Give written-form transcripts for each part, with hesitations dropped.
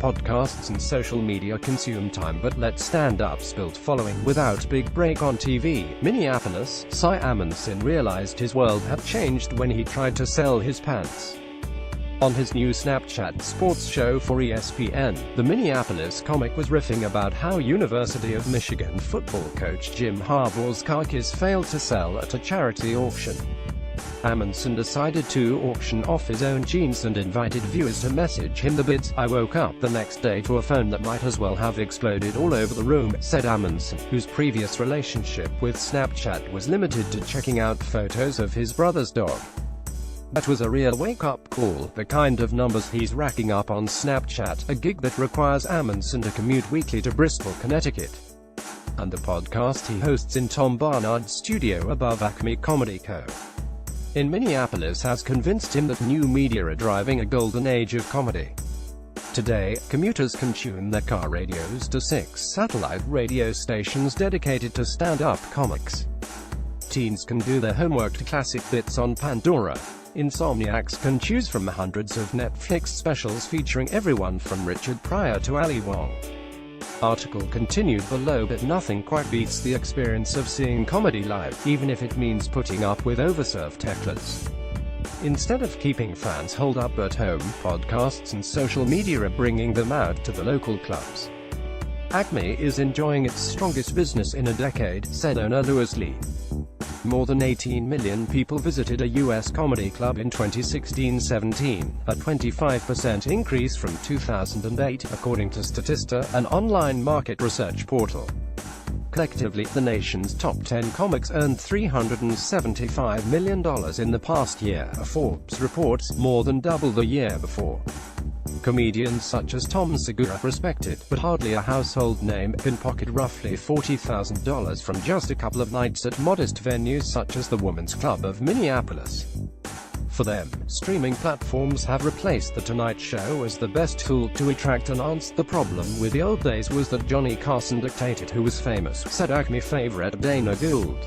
podcasts and social media consume time but let stand-ups build following without big break on TV. Minneapolis, Cy Amundsen realized his world had changed when he tried to sell his pants. On his new Snapchat sports show for ESPN, the Minneapolis comic was riffing about how University of Michigan football coach Jim Harbaugh's khakis failed to sell at a charity auction. Amundsen decided to auction off his own jeans and invited viewers to message him the bids. "I woke up the next day to a phone that might as well have exploded all over the room," said Amundsen, whose previous relationship with Snapchat was limited to checking out photos of his brother's dog. That was a real wake-up call, the kind of numbers he's racking up on Snapchat, a gig that requires Amundsen to commute weekly to Bristol, Connecticut, and the podcast he hosts in Tom Barnard's studio above Acme Comedy Co. in Minneapolis has convinced him that new media are driving a golden age of comedy. Today, commuters can tune their car radios to 6 satellite radio stations dedicated to stand-up comics. Teens can do their homework to classic bits on Pandora. Insomniacs can choose from hundreds of Netflix specials featuring everyone from Richard Pryor to Ali Wong. Article continued below, but nothing quite beats the experience of seeing comedy live, even if it means putting up with overserved hecklers. Instead of keeping fans holed up at home, podcasts and social media are bringing them out to the local clubs. Acme is enjoying its strongest business in a decade, said owner Louis Lee. More than 18 million people visited a U.S. comedy club in 2016-17, a 25% increase from 2008, according to Statista, an online market research portal. Collectively, the nation's top 10 comics earned $375 million in the past year, a Forbes report, more than double the year before. Comedians such as Tom Segura, respected, but hardly a household name, can pocket roughly $40,000 from just a couple of nights at modest venues such as the Women's Club of Minneapolis. For them, streaming platforms have replaced The Tonight Show as the best tool to attract an audience. The problem with the old days was that Johnny Carson dictated who was famous, said Acme favorite Dana Gould.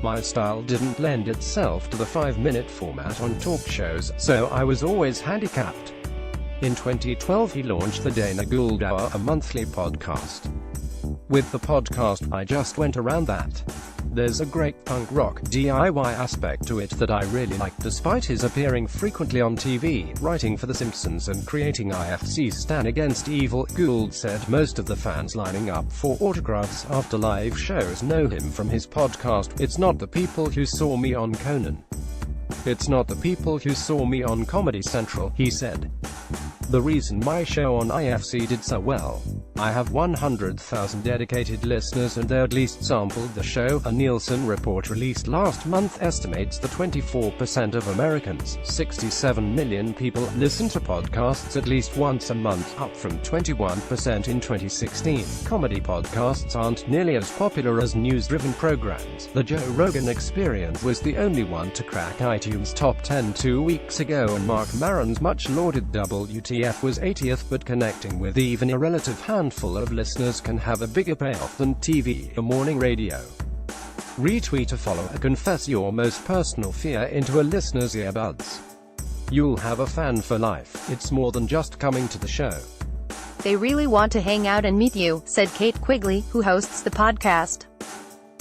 "My style didn't lend itself to the 5-minute format on talk shows, so I was always handicapped." In 2012 he launched the Dana Gould Hour, a monthly podcast. "With the podcast, I just went around that. There's a great punk rock, DIY aspect to it that I really like." Despite his appearing frequently on TV, writing for The Simpsons and creating IFC's Stan Against Evil, Gould said most of the fans lining up for autographs after live shows know him from his podcast. "It's not the people who saw me on Conan. It's not the people who saw me on Comedy Central," he said. "The reason my show on IFC did so well. I have 100,000 dedicated listeners and they at least sampled the show." A Nielsen report released last month estimates that 24% of Americans, 67 million people, listen to podcasts at least once a month, up from 21% in 2016. Comedy podcasts aren't nearly as popular as news-driven programs. The Joe Rogan Experience was the only one to crack iTunes top 10 2 weeks ago, and Marc Maron's much-lauded WTF was 80th, but connecting with even a relative handful of listeners can have a bigger payoff than TV or morning radio. Retweet a follower, confess your most personal fear into a listener's earbuds. You'll have a fan for life. It's more than just coming to the show. "They really want to hang out and meet you," said Kate Quigley, who hosts the podcast.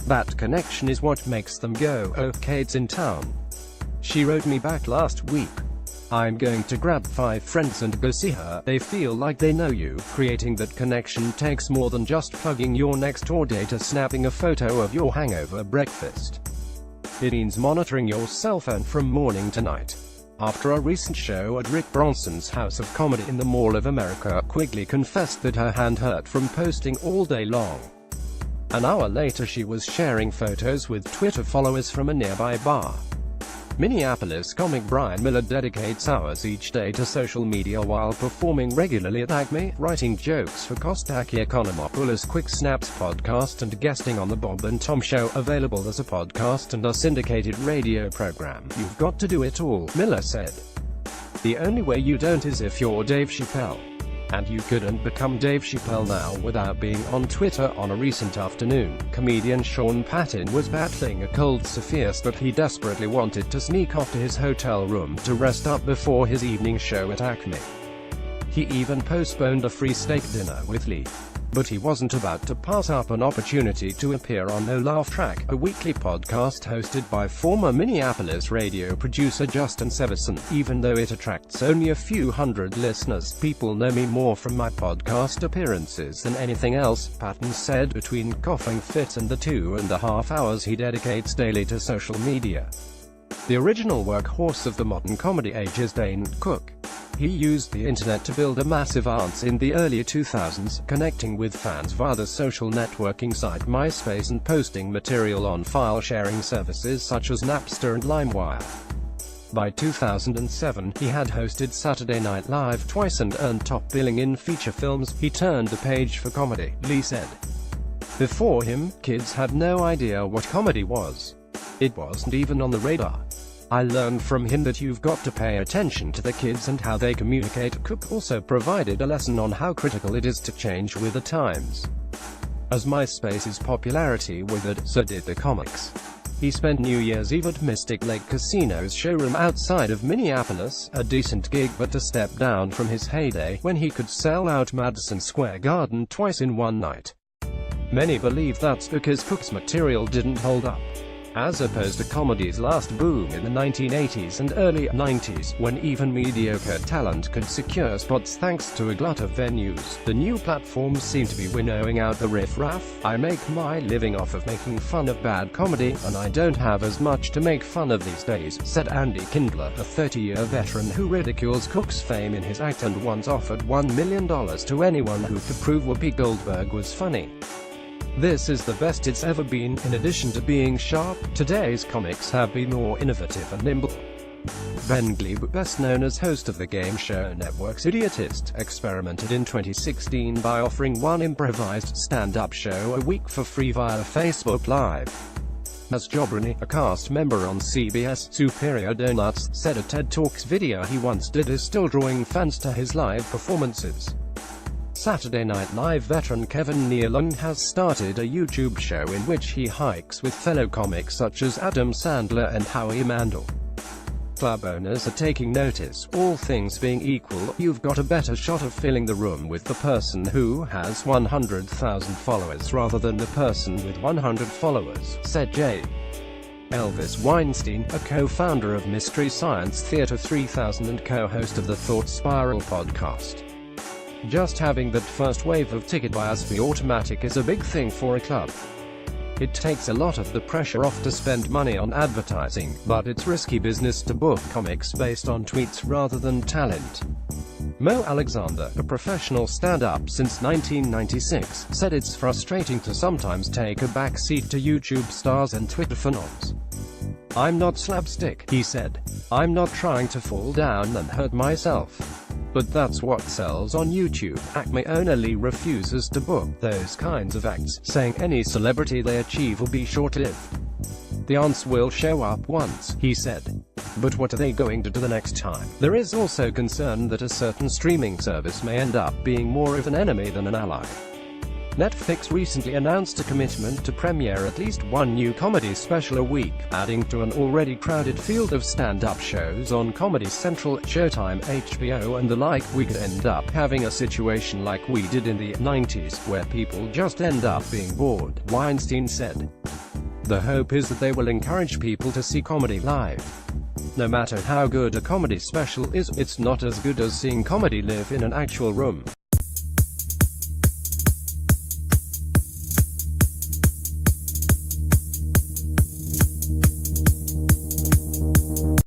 "That connection is what makes them go, oh, Kate's in town. She wrote me back last week. I'm going to grab 5 friends and go see her. They feel like they know you." Creating that connection takes more than just plugging your next-door date or snapping a photo of your hangover breakfast. It means monitoring your cell phone from morning to night. After a recent show at Rick Bronson's House of Comedy in the Mall of America, Quigley confessed that her hand hurt from posting all day long. An hour later she was sharing photos with Twitter followers from a nearby bar. Minneapolis comic Brian Miller dedicates hours each day to social media while performing regularly at Acme, writing jokes for Kostaki Economopoulos Quick Snaps podcast and guesting on The Bob and Tom Show, available as a podcast and a syndicated radio program. "You've got to do it all," Miller said. "The only way you don't is if you're Dave Chappelle. And you couldn't become Dave Chappelle now without being on Twitter." On a recent afternoon, comedian Sean Patton was battling a cold so fierce that he desperately wanted to sneak off to his hotel room to rest up before his evening show at Acme. He even postponed a free steak dinner with Lee. But he wasn't about to pass up an opportunity to appear on No Laugh Track, a weekly podcast hosted by former Minneapolis radio producer Justin Severson. Even though it attracts only a few hundred listeners, people know me more from my podcast appearances than anything else, Patton said, between coughing fit and the 2.5 hours he dedicates daily to social media. The original workhorse of the modern comedy age is Dane Cook. He used the internet to build a massive audience in the early 2000s, connecting with fans via the social networking site MySpace and posting material on file-sharing services such as Napster and LimeWire. By 2007, he had hosted Saturday Night Live twice and earned top billing in feature films. He turned the page for comedy, Lee said. Before him, kids had no idea what comedy was. It wasn't even on the radar. I learned from him that you've got to pay attention to the kids and how they communicate. Cook also provided a lesson on how critical it is to change with the times. As MySpace's popularity withered, so did the comics. He spent New Year's Eve at Mystic Lake Casino's showroom outside of Minneapolis, a decent gig but a step down from his heyday, when he could sell out Madison Square Garden twice in one night. Many believe that's because Cook's material didn't hold up. As opposed to comedy's last boom in the 1980s and early 90s, when even mediocre talent could secure spots thanks to a glut of venues, the new platforms seem to be winnowing out the riff-raff. I make my living off of making fun of bad comedy, and I don't have as much to make fun of these days, said Andy Kindler, a 30-year veteran who ridicules Cook's fame in his act and once offered $1 million to anyone who could prove Whoopi Goldberg was funny. This is the best it's ever been. In addition to being sharp, today's comics have been more innovative and nimble. Ben Glebe, best known as host of the game show network's Idiotist, experimented in 2016 by offering one improvised stand-up show a week for free via Facebook Live. As Jobrani, a cast member on CBS Superior Donuts, said a TED Talks video he once did is still drawing fans to his live performances. Saturday Night Live veteran Kevin Nealon has started a YouTube show in which he hikes with fellow comics such as Adam Sandler and Howie Mandel. Club owners are taking notice. All things being equal, you've got a better shot of filling the room with the person who has 100,000 followers rather than the person with 100 followers, said J. Elvis Weinstein, a co-founder of Mystery Science Theater 3000 and co-host of the Thought Spiral podcast. Just having that first wave of ticket buyers be automatic is a big thing for a club. It takes a lot of the pressure off to spend money on advertising, but it's risky business to book comics based on tweets rather than talent. Mo Alexander, a professional stand-up since 1996, said it's frustrating to sometimes take a back seat to YouTube stars and Twitter phenoms. I'm not slapstick, he said. I'm not trying to fall down and hurt myself. But that's what sells on YouTube. Acme owner Lee refuses to book those kinds of acts, saying any celebrity they achieve will be short-lived. The ants will show up once, he said. But what are they going to do the next time? There is also concern that a certain streaming service may end up being more of an enemy than an ally. Netflix recently announced a commitment to premiere at least one new comedy special a week, adding to an already crowded field of stand-up shows on Comedy Central, Showtime, HBO and the like. We could end up having a situation like we did in the 90s, where people just end up being bored, Weinstein said. The hope is that they will encourage people to see comedy live. No matter how good a comedy special is, it's not as good as seeing comedy live in an actual room.